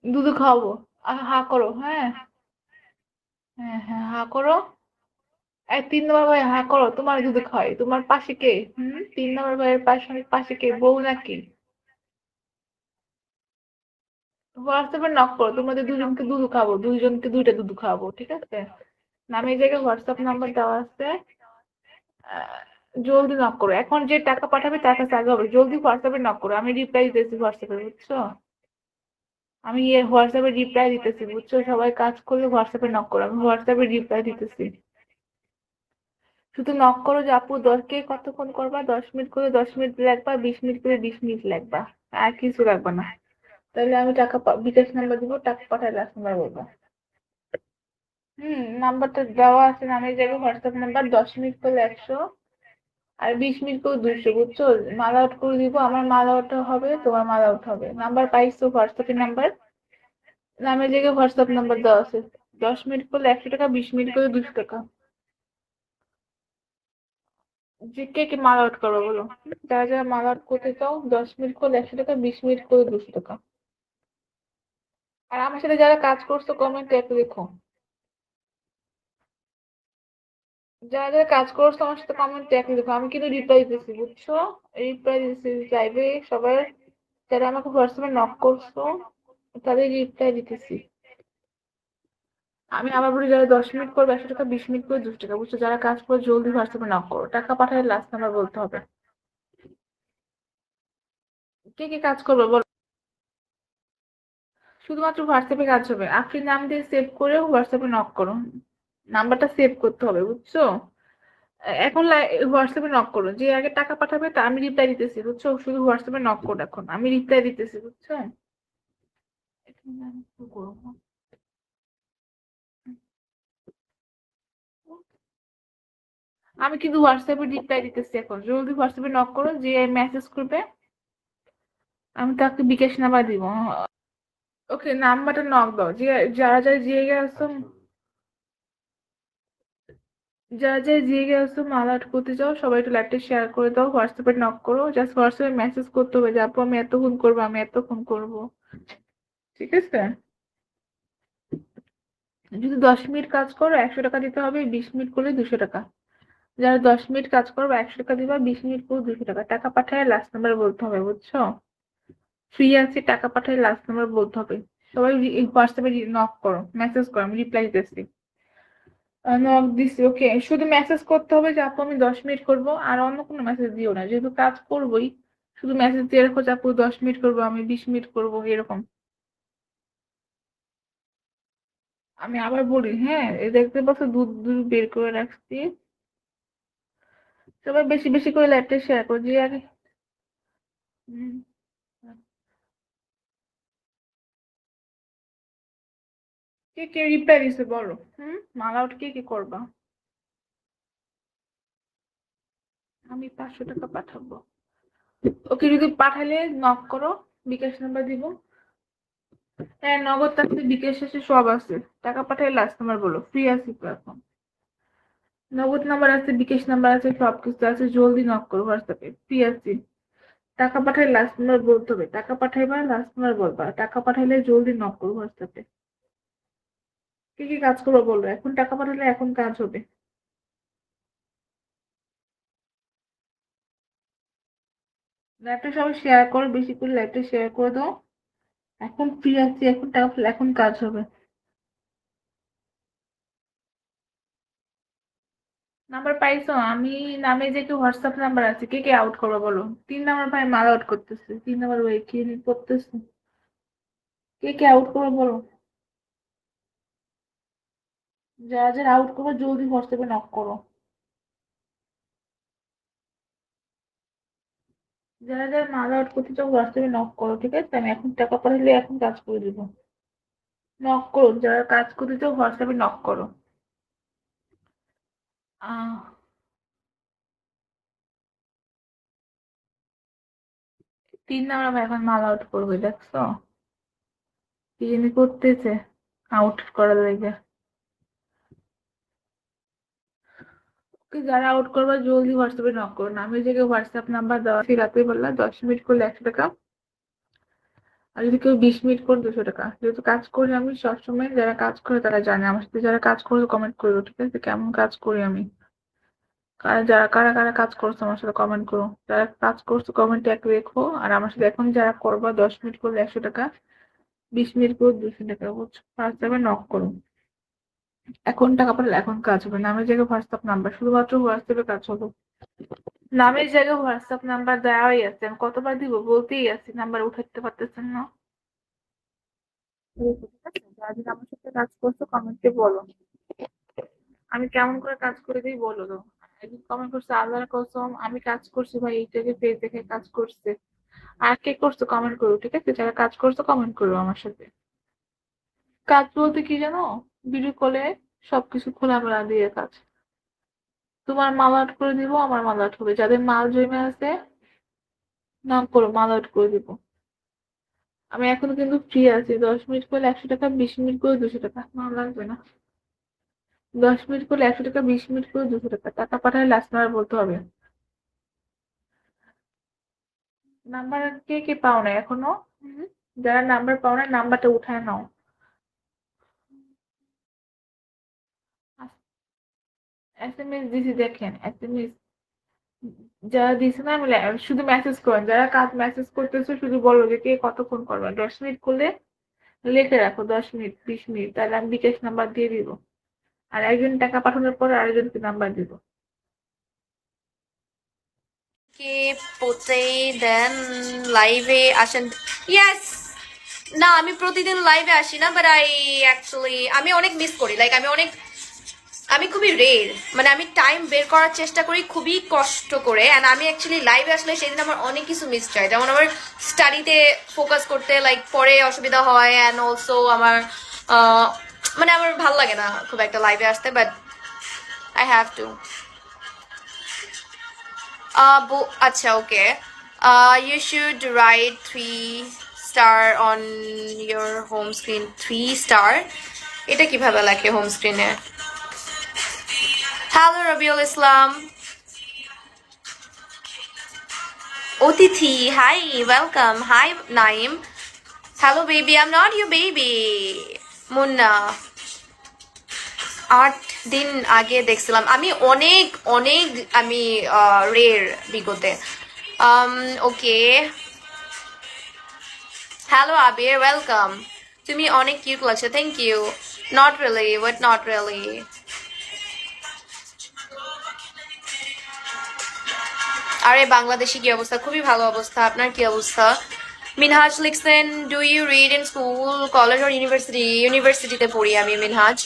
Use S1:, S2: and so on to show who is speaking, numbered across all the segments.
S1: দুধ খাওয়াবো। হা করো, হ্যাঁ। হ্যাঁ হ্যাঁ, হা করো। এই 3 নম্বর ভাই, হা করো, তোমার দুধ খাওয়াই। তোমার পাশে কে? 3 নম্বর ভাইয়ের পাশে পাশে কে, বউ নাকি? হোয়াটসঅ্যাপে নক করো, তোমাদের দুজনকে দুধ খাবো, দুইজনকে দুইটা দুধ খাওয়াবো, ঠিক আছে? নামে এই জায়গায় হোয়াটসঅ্যাপ নাম্বার দেওয়া আছে। আহ, জলদি নক করো, এখন যে টাকা পাঠাবে তার কাছে আগে হবে, জলদি হোয়াটসঅ্যাপে নক করো, আমি রিপ্লাই দিতেছি হোয়াটসঅ্যাপে, বুঝছো? আমি হোয়াটসঅ্যাপে রিপ্লাই দিতেছি, বুঝছো? সবাই কাজ করলে হোয়াটসঅ্যাপে নক করো, আমি হোয়াটসঅ্যাপে রিপ্লাই দিতেছি। শুধু নক করো যে আপু 10 কে কতক্ষণ করবা, 10 মিনিট করে 10 মিনিট লাগবা, 20 মিনিট করে 20 মিনিট লাগবা, আর কিছু লাগবে না। তাহলে আমি টাকা বিকাশ নাম্বার দিব, টাকা পাঠাই লাস্ট নাম্বার বলবো। নাম্বারটা দেওয়া আছে নামের জায়গায়, হোয়াটসঅ্যাপ নাম্বার, 10 মিনিট করলে 100, আর 20 মিনিট করে 200, বুঝছো? মাল আউট করে দিব, আমার মাল আউট হবে, তোমার মাল আউট হবে। নাম্বার পাইছো, হোয়াটসঅ্যাপের নাম্বার, নামের জায়গায় হোয়াটসঅ্যাপ নাম্বার দেওয়া আছে। 10 মিনিট করলে 100 টাকা, 20 মিনিট করে 200 টাকা। যে কে কে মাল আউট করবো বলো? যারা যারা মাল আউট করতে চাও, 10 মিনিট করলে 100 টাকা, 20 মিনিট করে 200 টাকা। আর আমার সাথে যারা কাজ করছো কমেন্টে একটু দেখো, যারা যারা কাজ করছো আমার সাথে কমেন্টে একটু দেখো, আমি কিন্তু রিপ্লাই দিতেছি, বুঝছো? রিপ্লাই দিতেছি লাইভে সবাই, যারা আমাকে হোয়াটসঅ্যাপে নক করছো তাদের রিপ্লাই দিতেছি। আমি আবার বলি, যারা 10 মিনিট করবে 100 টাকা, 20 মিনিট করে 200 টাকা, বুঝছো? যারা কাজ করে জলদি হোয়াটসঅ্যাপে নক করো, টাকা পাঠালে লাস্ট নাম্বার বলতে হবে। কে কে কাজ করবে বলো? শুধুমাত্র হোয়াটসঅ্যাপে কাজ হবে, আপনি নাম দিয়ে সেভ করে হোয়াটসঅ্যাপে নক করো। নাম্বারটা সেভ করতে হবে, বুঝছো? এখন হোয়াটসঅ্যাপে নক করো, যে আগে টাকা পাঠাবে তা আমি রিপ্লাই দিতেছি, বুঝছো? শুধু হোয়াটসঅ্যাপে নক করো, এখন আমি রিপ্লাই দিতেছি, বুঝছো? এখন আমি কি করবো? আমি কিন্তু হোয়াটসঅ্যাপে রিপ্লাই দিতেছি, এখন জলদি হোয়াটসঅ্যাপে নক করো, যে মেসেজ করবে আমি তাকে বিকাশ নাম্বার দিব। ওকে, নাম্বারটা নক দাও, যে যারা যারা যে গেছো, যারা যারা যে গেছো মাল আউট করতে চাও, সবাই একটু লাইভটা শেয়ার করে দাও, হোয়াটসঅ্যাপে নক করো, জাস্ট হোয়াটসঅ্যাপে মেসেজ করতে হবে যে আপু আমি এতক্ষণ করবো, আমি এতক্ষণ করবো, ঠিক আছে? যদি 10 মিনিট কাজ করো 100 টাকা দিতে হবে, 20 মিনিট করলে 200 টাকা। যারা 10 মিনিট কাজ করবে 100 টাকা দিবা, 20 মিনিট করে 200 টাকা। টাকা পাঠায় লাস্ট নাম্বার বলতে হবে, বুঝছো? ফ্রি আছে, টাকা পাঠায় লাস্ট নাম্বার বলতে হবে। সবাই হোয়াটসঅ্যাপে নক করো, মেসেজ করো, আমি রিপ্লাই দিতেছি। নক দিছি, ওকে। শুধু মেসেজ করতে হবে যে আপু আমি 10 মিনিট করবো, আর অন্য কোনো মেসেজ দিও না, যেহেতু কাজ করবোই। শুধু মেসেজ দিয়ে রাখো যে আপু 10 মিনিট করবো, আমি 20 মিনিট করবো, এরকম। আমি আবার বলি, হ্যাঁ, এই দেখতে পাচ্ছ দুধ দুধ বের করে রাখছি। সবাই বেশি বেশি করে লাইভটা শেয়ার করো, যে আগে। হুম, কে কে রিপ্লাই দিছে বলো? মাল আউট কে কে করবা? আমি 500 টাকা পাঠাবো। ওকে, যদি পাঠালে নক করো, বিকাশ নাম্বার দিব। হ্যাঁ, নগদ আছে, বিকাশ আছে, সব আছে। টাকা পাঠালে লাস্ট নাম্বার বলো, ফ্রি আছি তো এখন। নগদ নাম্বার আছে, বিকাশ নাম্বার আছে, সবকিছু আছে, জলদি নক করো হোয়াটসঅ্যাপে, ফ্রি আছি। টাকা পাঠালে লাস্ট নাম্বার বলতে হবে, টাকা পাঠাইবা লাস্ট নাম্বার বলবা, টাকা পাঠাইলে জলদি নক করো হোয়াটসঅ্যাপে। কি কি কাজ করবো বলো, এখন টাকা পাঠালে এখন কাজ হবে। লাইভটা সবাই শেয়ার করো, বেশি করে লাইভটা শেয়ার করে দাও। এখন ফ্রি আছি, এখন টাকা পাঠালে এখন কাজ হবে। নাম্বার পাইছো? আমি নামে যে কি হোয়াটসঅ্যাপ নাম্বার আছে, কে কে আউট করবো বলো? 3 নম্বর ভাই মাল আউট করতেছে, 3 নম্বর ভাই কি করতেছে, কে কে আউট করবো বলো? যারা যারা আউট করবো জলদি হোয়াটসঅ্যাপে নক করো। যারা যারা মাল আউট করতে চাও হোয়াটসঅ্যাপে নক করো, ঠিক আছে? আমি এখন টাকা পাঠালে এখন কাজ করে দিব। নক করো, যারা কাজ করতে চাও হোয়াটসঅ্যাপে নক করো। আহ 3 নম্বর ভাই এখন মাল আউট করবে, দেখছো? কি জানি করতেছে আউট করার লেগে। ওকে, যারা আউট করবে জলদি হোয়াটসঅ্যাপে নক করো, নামের জায়গায় হোয়াটসঅ্যাপ নাম্বার দেওয়া আছে, রাতে বললা 10 মিনিট করলে 100 টাকা। আর যদি কেউ 20 মিনিট করে 200 টাকা। যেহেতু কাজ করি আমি সবসময়, যারা কাজ করে তারা জানে, আমার সাথে যারা কাজ করে কমেন্ট করো, ঠিক আছে, কেমন কাজ করি আমি। যারা কারা কারা কাজ করছো আমার সাথে কমেন্ট করো, যারা কাজ করছো কমেন্টে এক রেখো। আর আমার সাথে এখন যারা করবা 10 মিনিট করলে 100 টাকা, 20 মিনিট করে 200 টাকা, বুঝছো, হোয়াটসঅ্যাপে নক করো। এখন টাকা পাঠালে এখন কাজ হবে, নামের জায়গায় হোয়াটসঅ্যাপ নাম্বার, শুধুমাত্র হোয়াটসঅ্যাপে কাজ হবে। নামের জায়গায় হোয়াটসঅ্যাপ নাম্বার দেওয়াই আছে, আমি কতবার দিব বলতেই আছি, নাম্বার উঠাতে পারতেছেন না। ঠিক আছে, যারা যারা আমার সাথে কাজ করছো কমেন্টে বলো, আমি কেমন করে কাজ করে দিই বলো তো। একদিন কমেন্ট করছে, আল্লাহর কসম আমি কাজ করছি ভাই, এইটাকে পেজ দেখে কাজ করছে। আর কে করছো কমেন্ট করো, ঠিক আছে, যারা কাজ করছো কমেন্ট করো আমার সাথে। কাজ বলতে কি জানো, ভিডিও কলে সবকিছু খোলামেলা দিয়ে কাজ। তোমার মাল আউট করে দিব, আমার মাল আউট হবে, যাদের মাল জমে আছে নাম করো, মাল আউট করে দিব। আমি এখনো কিন্তু ফ্রি আছি, 10 মিনিট করলে 100 টাকা, 20 মিনিট করে 200 টাকা, আমার লাগবে না। 10 মিনিট করলে 100 টাকা, 20 মিনিট করে 200 টাকা, টাকা পাঠালে লাস্ট নাম্বার বলতে হবে। নাম্বার কে কে পাও না এখনো? হুম? যারা নাম্বার পাও না নাম্বারটা উঠায় নাও। এসএমএস দিছি, দেখেন এসএমএস যারা দিছে না, আমি শুধু মেসেজ করেন, যারা কাজ মেসেজ করতেছো শুধু বলো যে কে কতক্ষণ করবে, 10 মিনিট করলে লিখে রাখো 10 মিনিট, 20 মিনিট, তাহলে আমি বিকাশ নাম্বার দিয়ে দিব। আর একজন টাকা পাঠানোর পর আরেকজনকে নাম্বার দিব।
S2: কে পোতে দেন লাইভে আসেন? ইয়েস। না, আমি প্রতিদিন লাইভে আসি না, বাট আমি অনেক মিস করি, লাইক আমি খুবই রেয়ার, মানে আমি টাইম বের করার চেষ্টা করি খুবই কষ্ট করে। অ্যান্ড আমি অ্যাকচুয়ালি লাইভে আসলে সেদিন আমার অনেক কিছু মিস যায়, যেমন আমার স্টাডিতে ফোকাস করতে লাইক পরে অসুবিধা হয়, অ্যান্ড অলসো আমার মানে আমার ভালো লাগে না খুব একটা লাইভে আসতে, বাট আই হ্যাভ টু। আচ্ছা, ওকে। You should write 3 star on your home screen. 3 star? এটা কিভাবে লেখে হোম স্ক্রিনে? হ্যালো রবিউল ইসলাম। অতিথি, hi, welcome. Hi Naim. Hello baby, I am not your baby. Munna, 8 দিন আগে দেখছিলাম। আমি অনেক অনেক আমি রেয়ার বিগতে। Okay, hello Abir, welcome. তুমি অনেক কিউট লাগছে, thank you. Not really, but not really. আরে বাংলাদেশি কি অবস্থা? খুবই ভালো অবস্থা। আপনার কি অবস্থা? মিনহাজ লিখছেন, do you read in school, college or university? ইউনিভার্সিটিতে পড়ি আমি, মিনহাজ।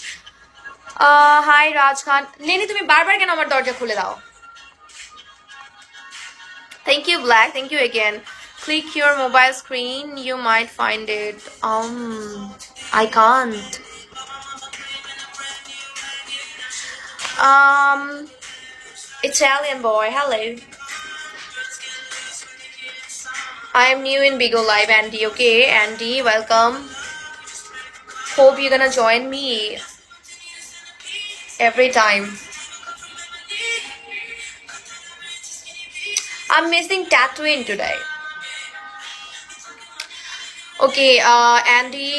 S2: হাই রাজ খান। লেনি, তুমি বারবার কেন আমার দরজা খুলে দাও? Thank you, Black. Thank you again. Click your mobile screen. You might find it. I can't. Italian boy. Hello. I am new in Bigo Live, Andy. Okay, Andy, welcome. Hope you're gonna join me every time. I'm missing tattooing today. Okay, Andy,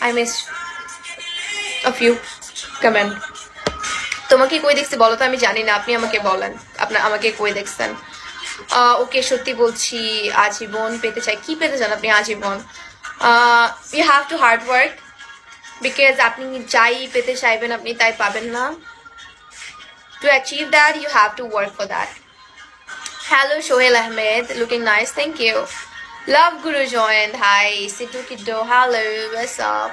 S2: I miss a few comment. তোমাকে কই দেখছি বলো তো, আমি জানি না, আপনি আমাকে বলেন আপনার আমাকে কই দেখছেন। ওকে, সত্যি বলছি, আজীবন পেতে চাই। কি পেতে চান আপনি আজীবন? You have to hard work, because আপনি যাই পেতে চাইবেন আপনি তাই পাবেন না। To achieve that, you have to work for that. Hello, Shoail Ahmed. Looking nice. Thank you. Love Guru joined. Hi, Situ Kiddo. Hello. What's up?